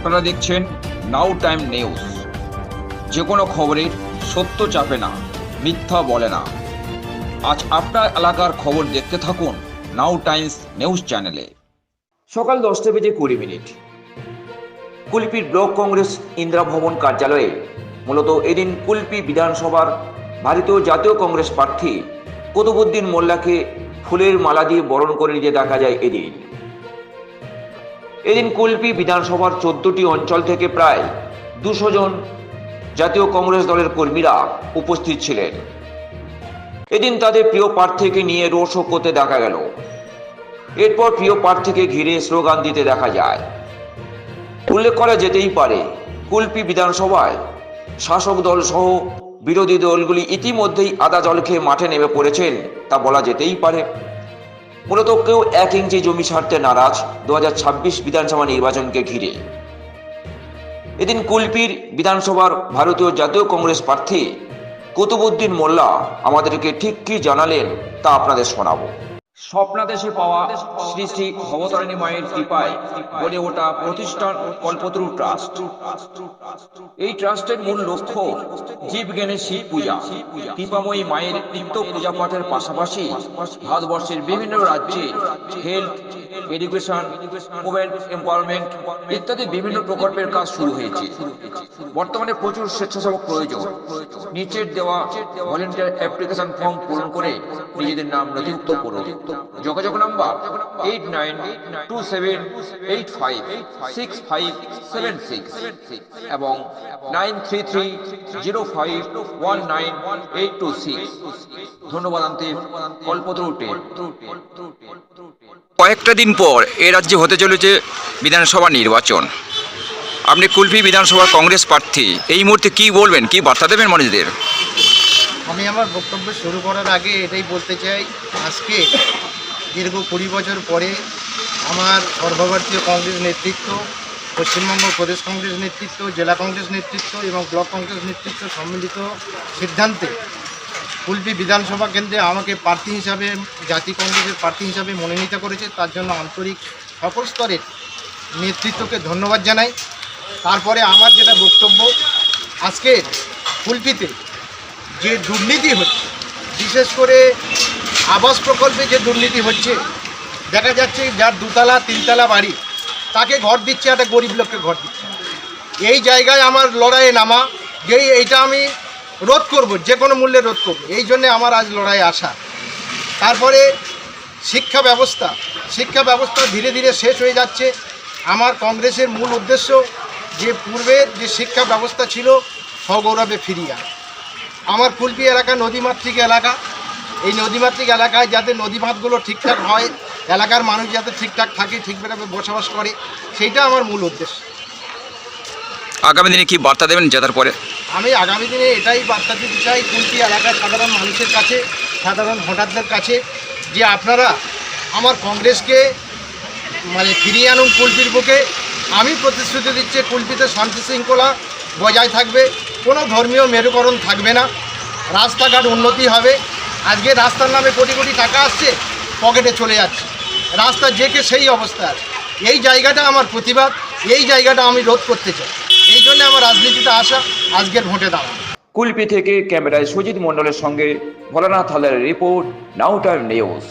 আপনারা দেখছেন নাও time news. যে কোনো খবরের সত্য চাপে না, মিথ্যা বলে না। আজ আপনার এলাকার খবর দেখতে থাকুন নাও টাইমস নিউজ চ্যানেলে। সকাল 10:20 কুলপির ব্লক কংগ্রেস ইন্দিরা ভবন কার্যালয়ে মূলত এদিন কুলপি বিধানসভার ভারতীয় জাতীয় কংগ্রেস প্রার্থী কুতুবউদ্দিন মোল্লাকে ফুলের মালা দিয়ে বরণ করে নিতে দেখা যায়। এদিন কুলপি বিধানসভার 14টি অঞ্চল থেকে প্রায় 200 জন জাতীয় কংগ্রেস দলের কর্মীরা উপস্থিত ছিলেন। এদিন তাদের প্রিয় প্রার্থীকে নিয়ে রোড শো করতে দেখা গেল। এরপর প্রিয় প্রার্থীকে ঘিরে স্লোগান দিতে দেখা যায়। উল্লেখ করা যেতেই পারে, কুলপি বিধানসভায় শাসক দল সহ বিরোধী দলগুলি ইতিমধ্যেই আদা জল খেয়ে মাঠে নেমে পড়েছেন, তা বলা যেতেই পারে। মূলত কেউ 1 ইঞ্চি জমি ছাড়তে নারাজ 2026 বিধানসভা নির্বাচনকে ঘিরে। এদিন কুলপির বিধানসভার ভারতীয় জাতীয় কংগ্রেস প্রার্থী কুতুবউদ্দিন মোল্লা আমাদেরকে ঠিক কি জানালেন তা আপনাদের শোনাবো। স্বপ্নাদেশে পাওয়া শ্রী শ্রী ভবতারিণী মায়ের কৃপায় গড়ে ওঠা প্রতিষ্ঠান কল্পতরু ট্রাস্ট। এই ট্রাস্টের মূল লক্ষ্য জীবজ্ঞানের শিব পূজা। কৃপাময়ী মায়ের নিত্য পূজা পাঠের পাশাপাশি ভারতবর্ষের বিভিন্ন রাজ্যে হেলথ, এডুকেশন, ওমেন এম্পাওয়ারমেন্ট ইত্যাদি বিভিন্ন প্রকল্পের কাজ শুরু হয়েছে। বর্তমানে প্রচুর স্বেচ্ছাসেবক প্রয়োজন। নিচের দেওয়া ভলেন্টিয়ার অ্যাপ্লিকেশন ফর্ম পূরণ করে নিজেদের নাম নথিভুক্ত করুন। যোগাযোগ নাম্বার 8927856576 এবং 9330519826। ধন্যবাদ। কল্পতরু 10। কয়েকটা দিন পর এ রাজ্যে হতে চলেছে বিধানসভা নির্বাচন। আপনি কুলপি বিধানসভার কংগ্রেস প্রার্থী, এই মুহূর্তে কি বলবেন, কি বার্তা দেবেন মানুষদের? আমি আমার বক্তব্য শুরু করার আগে এটাই বলতে চাই, আজকে দীর্ঘ 20 বছর পরে আমার সর্বভারতীয় কংগ্রেস নেতৃত্ব, পশ্চিমবঙ্গ প্রদেশ কংগ্রেস নেতৃত্ব, জেলা কংগ্রেস নেতৃত্ব এবং ব্লক কংগ্রেস নেতৃত্ব সম্মিলিত সিদ্ধান্তে কুলপি বিধানসভা কেন্দ্রে আমাকে প্রার্থী হিসাবে, জাতীয় কংগ্রেসের প্রার্থী হিসাবে মনোনীত করেছে। তার জন্য আন্তরিক সকল স্তরের নেতৃত্বকে ধন্যবাদ জানাই। তারপরে আমার যেটা বক্তব্য, আজকে কুলপিতে যে দুর্নীতি হচ্ছে, বিশেষ করে আবাস প্রকল্পে যে দুর্নীতি হচ্ছে, দেখা যাচ্ছে যার 2তলা 3তলা বাড়ি তাকে ঘর দিচ্ছে, একটা গরিব লোককে ঘর দিচ্ছে। এই জায়গায় আমার লড়াইয়ে নামা, এইটা আমি রোধ করব, যে কোনো মূল্যে রোধ করব, এই জন্যে আমার আজ লড়াই আসা। তারপরে শিক্ষা ব্যবস্থা ধীরে ধীরে শেষ হয়ে যাচ্ছে। আমার কংগ্রেসের মূল উদ্দেশ্য যে পূর্বের যে শিক্ষা ব্যবস্থা ছিল সগৌরবে ফিরিয়ে আনা। আমার কুলপি এলাকা নদীমাতৃক এলাকা, এই নদীমাতৃক এলাকায় যাতে নদী বাঁধগুলো ঠিকঠাক হয়, এলাকার মানুষ যাতে ঠিকঠাক থাকে, ঠিকভাবে বসবাস করে, সেইটা আমার মূল উদ্দেশ্য। আগামী দিনে কি বার্তা দেবেন জেতার পরে? আমি আগামী দিনে এটাই বার্তা দিতে চাই কুলপি এলাকার সাধারণ মানুষের কাছে, সাধারণ ভোটারদের কাছে, যে আপনারা আমার কংগ্রেসকে ফিরিয়ে আনুন কুলপির বুকে। আমি প্রতিশ্রুতি দিচ্ছি কুলপিতে শান্তি শৃঙ্খলা বজায় থাকবে, কোনো ধর্মীয় মেরুকরণ থাকবে না, রাস্তাঘাট উন্নতি হবে। আজকে রাস্তার নামে কোটি কোটি টাকা আসছে, পকেটে চলে যাচ্ছে, রাস্তা যেকে সেই অবস্থা আছে। এই জায়গাটা আমার প্রতিবাদ, এই জায়গাটা আমি রোধ করতে চাই। এই জন্য আমার রাজনীতিতে আসা, আজকের ভোটে দাঁড়ানো। কুলপি থেকে ক্যামেরায় সুজিত মণ্ডলের সঙ্গে ভোলানাথ হালদারের রিপোর্ট, নাও টাইম নিউজ।